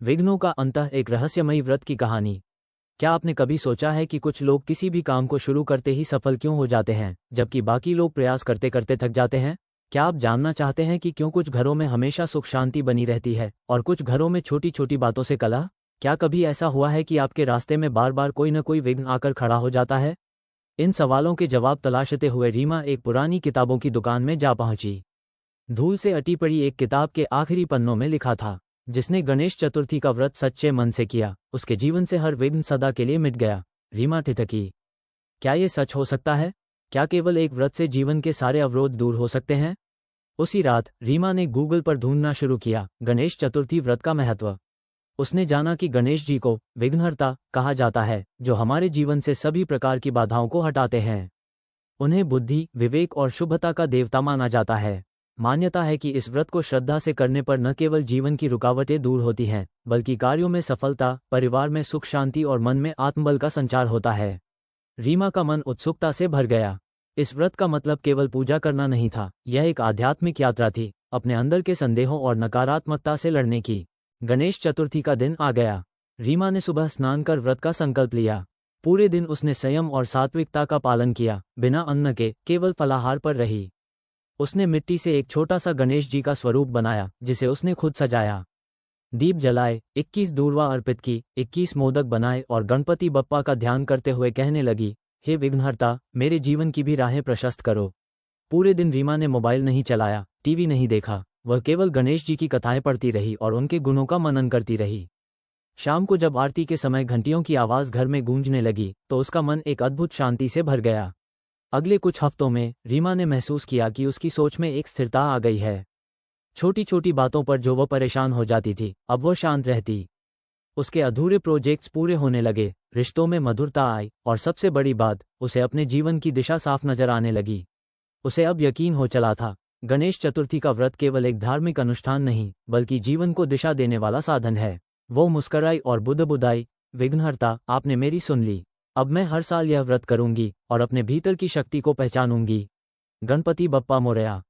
विघ्नों का अंतः, एक रहस्यमयी व्रत की कहानी। क्या आपने कभी सोचा है कि कुछ लोग किसी भी काम को शुरू करते ही सफल क्यों हो जाते हैं, जबकि बाकी लोग प्रयास करते करते थक जाते हैं? क्या आप जानना चाहते हैं कि क्यों कुछ घरों में हमेशा सुख शांति बनी रहती है और कुछ घरों में छोटी छोटी बातों से कलह? क्या कभी ऐसा हुआ है कि आपके रास्ते में बार बार कोई न कोई विघ्न आकर खड़ा हो जाता है? इन सवालों के जवाब तलाशते हुए रीमा एक पुरानी किताबों की दुकान में जा पहुंची। धूल से अटी पड़ी एक किताब के आखिरी पन्नों में लिखा था, जिसने गणेश चतुर्थी का व्रत सच्चे मन से किया, उसके जीवन से हर विघ्न सदा के लिए मिट गया। रीमा ठिठकी, क्या ये सच हो सकता है? क्या केवल एक व्रत से जीवन के सारे अवरोध दूर हो सकते हैं? उसी रात रीमा ने गूगल पर ढूंढना शुरू किया, गणेश चतुर्थी व्रत का महत्व। उसने जाना कि गणेश जी को विघ्नहर्ता कहा जाता है, जो हमारे जीवन से सभी प्रकार की बाधाओं को हटाते हैं। उन्हें बुद्धि, विवेक और शुभता का देवता माना जाता है। मान्यता है कि इस व्रत को श्रद्धा से करने पर न केवल जीवन की रुकावटें दूर होती हैं, बल्कि कार्यों में सफलता, परिवार में सुख शांति और मन में आत्मबल का संचार होता है। रीमा का मन उत्सुकता से भर गया। इस व्रत का मतलब केवल पूजा करना नहीं था, यह एक आध्यात्मिक यात्रा थी, अपने अंदर के संदेहों और नकारात्मकता से लड़ने की। गणेश चतुर्थी का दिन आ गया। रीमा ने सुबह स्नान कर व्रत का संकल्प लिया। पूरे दिन उसने संयम और सात्विकता का पालन किया, बिना अन्न के केवल फलाहार पर रही। उसने मिट्टी से एक छोटा सा गणेश जी का स्वरूप बनाया, जिसे उसने खुद सजाया। दीप जलाए, 21 दूर्वा अर्पित की, 21 मोदक बनाए और गणपति बप्पा का ध्यान करते हुए कहने लगी, हे विघ्नहर्ता, मेरे जीवन की भी राहें प्रशस्त करो। पूरे दिन रीमा ने मोबाइल नहीं चलाया, टीवी नहीं देखा, वह केवल गणेश जी की कथाएं पढ़ती रही और उनके गुणों का मनन करती रही। शाम को जब आरती के समय घंटियों की आवाज़ घर में गूंजने लगी, तो उसका मन एक अद्भुत शांति से भर गया। अगले कुछ हफ्तों में रीमा ने महसूस किया कि उसकी सोच में एक स्थिरता आ गई है। छोटी छोटी बातों पर जो वह परेशान हो जाती थी, अब वह शांत रहती। उसके अधूरे प्रोजेक्ट्स पूरे होने लगे, रिश्तों में मधुरता आई और सबसे बड़ी बात, उसे अपने जीवन की दिशा साफ नजर आने लगी। उसे अब यकीन हो चला था, गणेश चतुर्थी का व्रत केवल एक धार्मिक अनुष्ठान नहीं, बल्कि जीवन को दिशा देने वाला साधन है। वो मुस्कराई और बुदबुदाई, विघ्नहर्ता, आपने मेरी सुन ली। अब मैं हर साल यह व्रत करूंगी और अपने भीतर की शक्ति को पहचानूंगी। गणपति बप्पा मोरया।